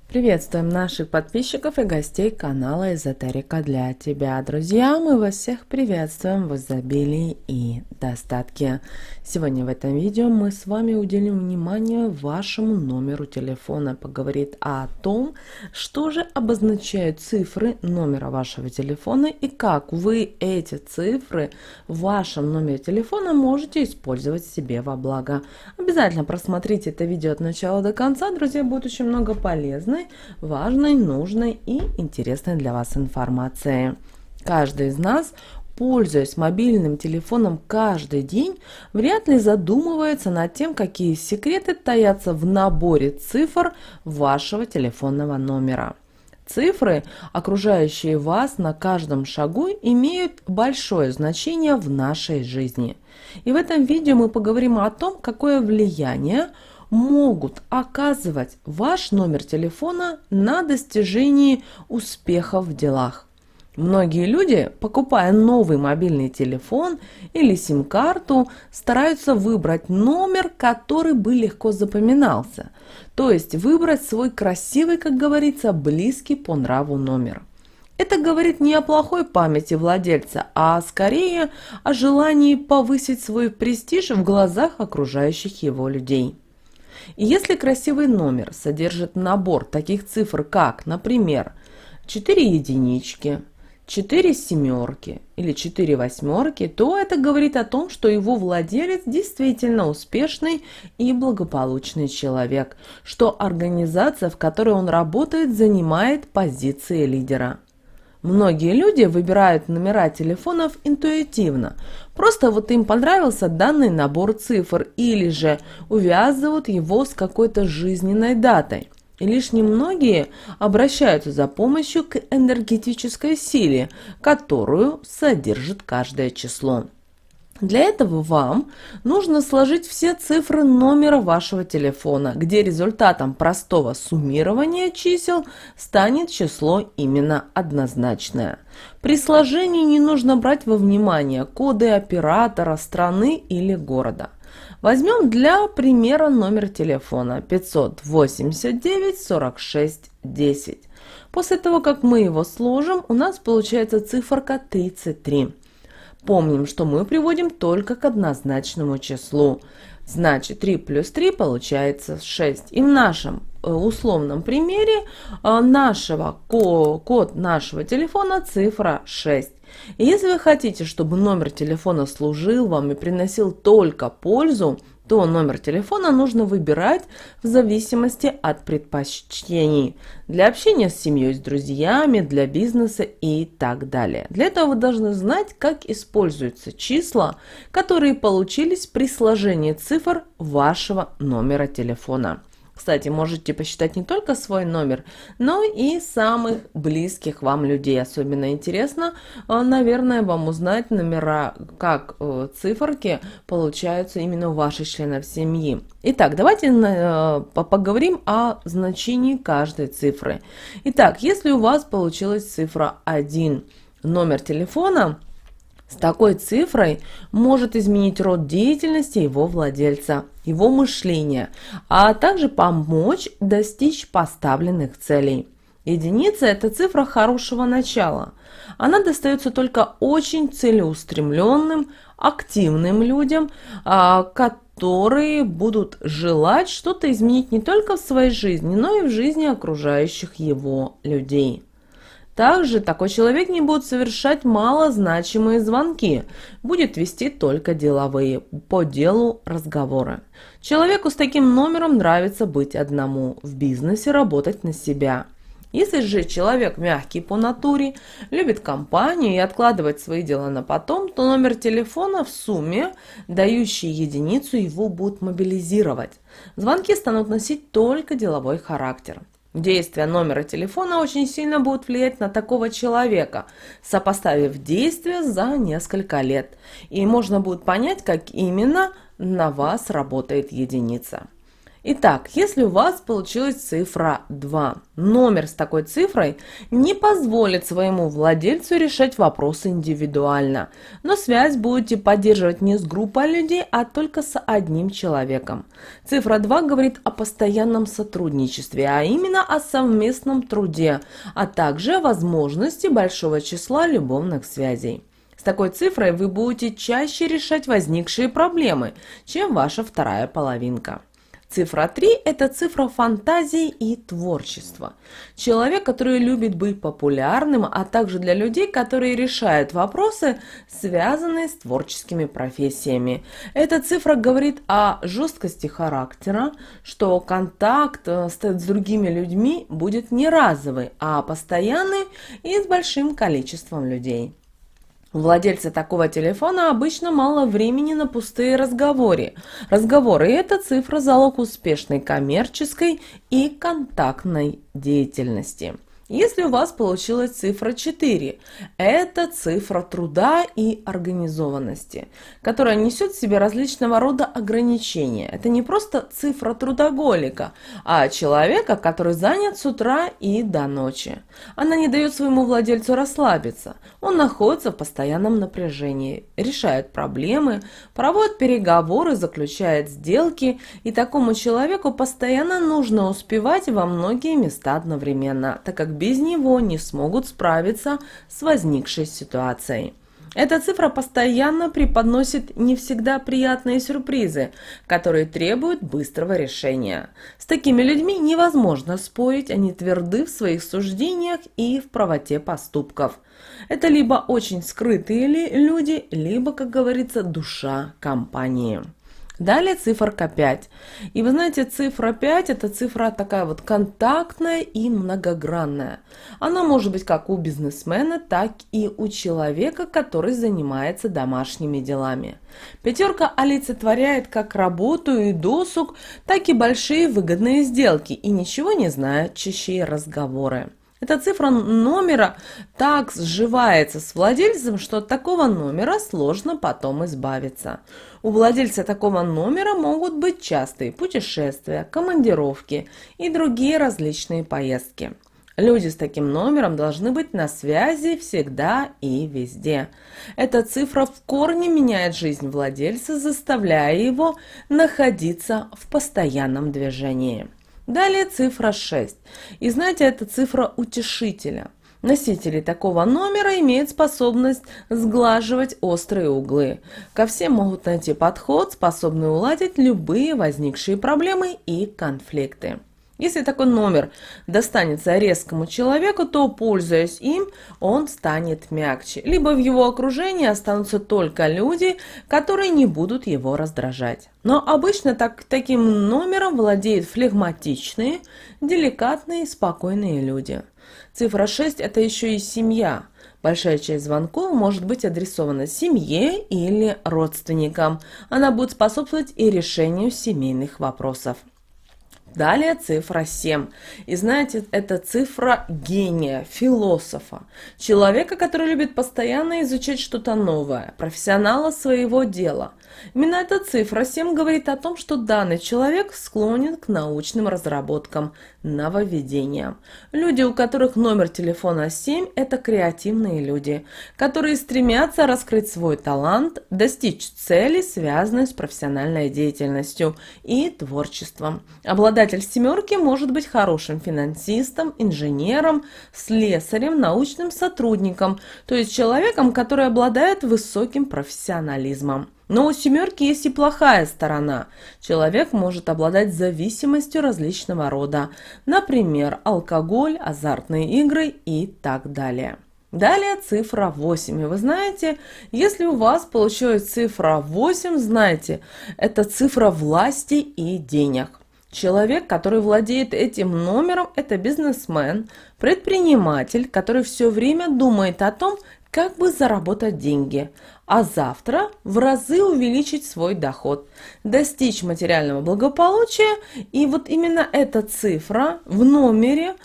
Приветствуем наших подписчиков и гостей канала Эзотерика для тебя. Друзья, мы вас всех приветствуем в изобилии и достатке. Сегодня в этом видео мы с вами уделим внимание вашему номеру телефона. Поговорит о том, что же обозначают цифры номера вашего телефона и как вы эти цифры в вашем номере телефона можете использовать себе во благо. Обязательно просмотрите это видео от начала до конца, друзья, будет очень много полезной, важной, нужной и интересной для вас информации. Каждый из нас, пользуясь мобильным телефоном каждый день, вряд ли задумывается над тем, какие секреты таятся в наборе цифр вашего телефонного номера. Цифры, окружающие вас на каждом шагу, имеют большое значение в нашей жизни. И в этом видео мы поговорим о том, какое влияние могут оказывать ваш номер телефона на достижении успехов в делах. Многие люди, покупая новый мобильный телефон или сим-карту, стараются выбрать номер, который бы легко запоминался. То есть выбрать свой красивый, как говорится, близкий по нраву номер. Это говорит не о плохой памяти владельца, а скорее о желании повысить свой престиж в глазах окружающих его людей. И если красивый номер содержит набор таких цифр, как, например, 4 единички, 4 семерки или 4 восьмерки, то это говорит о том, что его владелец действительно успешный и благополучный человек, что организация, в которой он работает, занимает позиции лидера. Многие люди выбирают номера телефонов интуитивно. Просто вот им понравился данный набор цифр или же увязывают его с какой-то жизненной датой. И лишь немногие обращаются за помощью к энергетической силе, которую содержит каждое число. Для этого вам нужно сложить все цифры номера вашего телефона, где результатом простого суммирования чисел станет число именно однозначное. При сложении не нужно брать во внимание коды оператора, страны или города. Возьмем для примера номер телефона 589 46 10. После того, как мы его сложим, у нас получается циферка 33. Помним, что мы приводим только к однозначному числу. Значит, 3 плюс 3 получается 6. И в нашем условном примере код нашего телефона цифра 6. И если вы хотите, чтобы номер телефона служил вам и приносил только пользу, то номер телефона нужно выбирать в зависимости от предпочтений. Для общения с семьей, с друзьями, для бизнеса и так далее. Для этого вы должны знать, как используются числа, которые получились при сложении цифр вашего номера телефона. Кстати, можете посчитать не только свой номер, но и самых близких вам людей. Особенно интересно, наверное, вам узнать номера, как циферки получаются именно у ваших членов семьи. Итак, давайте поговорим о значении каждой цифры. Итак, если у вас получилась цифра 1, номер телефона с такой цифрой может изменить род деятельности его владельца, его мышления, а также помочь достичь поставленных целей. Единица – это цифра хорошего начала. Она достается только очень целеустремленным, активным людям, которые будут желать что-то изменить не только в своей жизни, но и в жизни окружающих его людей. Также такой человек не будет совершать малозначимые звонки, будет вести только деловые, по делу разговоры. Человеку с таким номером нравится быть одному, в бизнесе работать на себя. Если же человек мягкий по натуре, любит компанию и откладывать свои дела на потом, то номер телефона в сумме, дающий единицу, его будут мобилизировать. Звонки станут носить только деловой характер. Действия номера телефона очень сильно будут влиять на такого человека, сопоставив действия за несколько лет. И можно будет понять, как именно на вас работает единица. Итак, если у вас получилась цифра 2, номер с такой цифрой не позволит своему владельцу решать вопросы индивидуально, но связь будете поддерживать не с группой людей, а только с одним человеком. Цифра 2 говорит о постоянном сотрудничестве, а именно о совместном труде, а также о возможности большого числа любовных связей. С такой цифрой вы будете чаще решать возникшие проблемы, чем ваша вторая половинка. Цифра 3 – это цифра фантазии и творчества. Человек, который любит быть популярным, а также для людей, которые решают вопросы, связанные с творческими профессиями. Эта цифра говорит о жесткости характера, что контакт с другими людьми будет не разовый, а постоянный и с большим количеством людей. У владельца такого телефона обычно мало времени на пустые разговоры. И эта цифра – залог успешной коммерческой и контактной деятельности. Если у вас получилась цифра 4, это цифра труда и организованности, которая несет в себе различного рода ограничения. Это не просто цифра трудоголика, а человека, который занят с утра и до ночи. Она не дает своему владельцу расслабиться. Он находится в постоянном напряжении, решает проблемы, проводит переговоры, заключает сделки, и такому человеку постоянно нужно успевать во многие места одновременно, так как без него не смогут справиться с возникшей ситуацией. Эта цифра постоянно преподносит не всегда приятные сюрпризы, которые требуют быстрого решения. С такими людьми невозможно спорить, они тверды в своих суждениях и в правоте поступков. Это либо очень скрытые люди, либо, как говорится, душа компании. Далее циферка 5. И вы знаете, цифра 5 – это цифра такая вот контактная и многогранная. Она может быть как у бизнесмена, так и у человека, который занимается домашними делами. Пятерка олицетворяет как работу и досуг, так и большие выгодные сделки и ничего не знающие разговоры. Эта цифра номера так сживается с владельцем, что от такого номера сложно потом избавиться. У владельца такого номера могут быть частые путешествия, командировки и другие различные поездки. Люди с таким номером должны быть на связи всегда и везде. Эта цифра в корне меняет жизнь владельца, заставляя его находиться в постоянном движении. Далее цифра 6. И знаете, это цифра утешителя. Носители такого номера имеют способность сглаживать острые углы. Ко всем могут найти подход, способный уладить любые возникшие проблемы и конфликты. Если такой номер достанется резкому человеку, то, пользуясь им, он станет мягче. Либо в его окружении останутся только люди, которые не будут его раздражать. Но обычно таким номером владеют флегматичные, деликатные, спокойные люди. Цифра 6 – это еще и семья. Большая часть звонков может быть адресована семье или родственникам. Она будет способствовать и решению семейных вопросов. Далее цифра 7. И знаете, это цифра гения, философа, человека, который любит постоянно изучать что-то новое, профессионала своего дела. Именно эта цифра 7 говорит о том, что данный человек склонен к научным разработкам, нововведениям. Люди, у которых номер телефона 7, это креативные люди, которые стремятся раскрыть свой талант, достичь цели, связанной с профессиональной деятельностью и творчеством. Обладатель семерки может быть хорошим финансистом, инженером, слесарем, научным сотрудником, то есть человеком, который обладает высоким профессионализмом. Но у семерки есть и плохая сторона. Человек может обладать зависимостью различного рода, например, алкоголь, азартные игры и так далее. Далее цифра 8. И вы знаете, если у вас получилась цифра 8, знайте, это цифра власти и денег. Человек, который владеет этим номером, это бизнесмен, предприниматель, который все время думает о том, как бы заработать деньги, а завтра в разы увеличить свой доход, достичь материального благополучия. И вот именно эта цифра в номере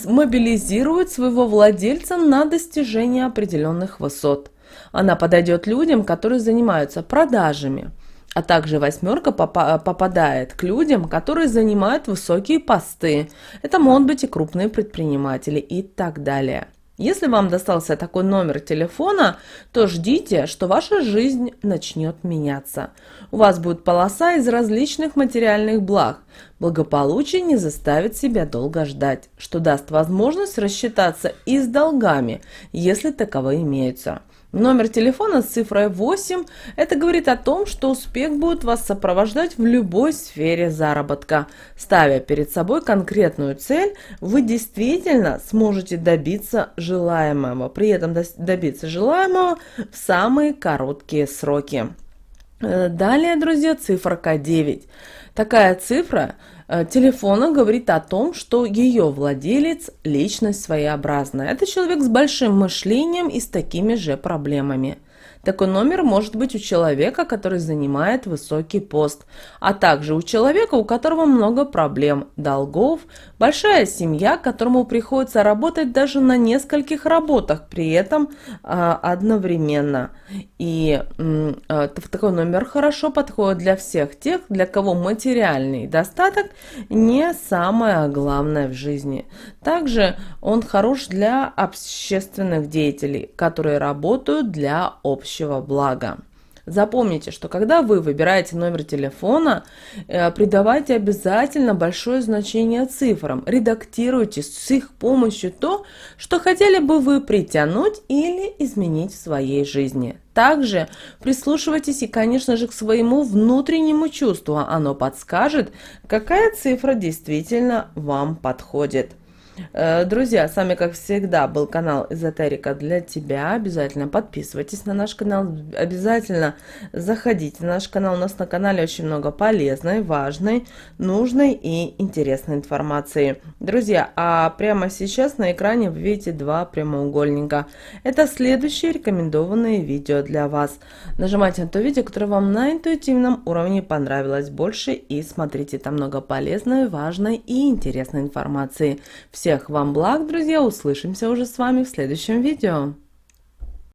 мобилизирует своего владельца на достижение определенных высот. Она подойдет людям, которые занимаются продажами, А также восьмерка попадает к людям, которые занимают высокие посты. Это могут быть и крупные предприниматели и так далее. Если вам достался такой номер телефона, то ждите, что ваша жизнь начнет меняться. У вас будет полоса из различных материальных благ. Благополучие не заставит себя долго ждать, что даст возможность рассчитаться и с долгами, если таковые имеются. Номер телефона с цифрой 8 – это говорит о том, что успех будет вас сопровождать в любой сфере заработка. Ставя перед собой конкретную цель, вы действительно сможете добиться желаемого, при этом добиться желаемого в самые короткие сроки. Далее, друзья, циферка 9. Такая цифра телефона говорит о том, что ее владелец – личность своеобразная. Это человек с большим мышлением и с такими же проблемами. Такой номер может быть у человека, который занимает высокий пост, а также у человека, у которого много проблем, долгов, большая семья, которому приходится работать даже на нескольких работах, при этом одновременно. И такой номер хорошо подходит для всех тех, для кого материальный достаток не самое главное в жизни. Также он хорош для общественных деятелей, которые работают для общего блага. Запомните, что когда вы выбираете номер телефона, придавайте обязательно большое значение цифрам. Редактируйте с их помощью то, что хотели бы вы притянуть или изменить в своей жизни. Также прислушивайтесь и, конечно же, к своему внутреннему чувству. Оно подскажет, какая цифра действительно вам подходит. Друзья, с вами, как всегда, был канал Эзотерика для тебя. Обязательно подписывайтесь на наш канал, обязательно заходите на наш канал. У нас на канале очень много полезной, важной, нужной и интересной информации. Друзья, а прямо сейчас на экране вы видите два прямоугольника. Это следующие рекомендованные видео для вас. Нажимайте на то видео, которое вам на интуитивном уровне понравилось больше, и смотрите, там много полезной, важной и интересной информации. Всех вам благ, друзья, услышимся уже с вами в следующем видео.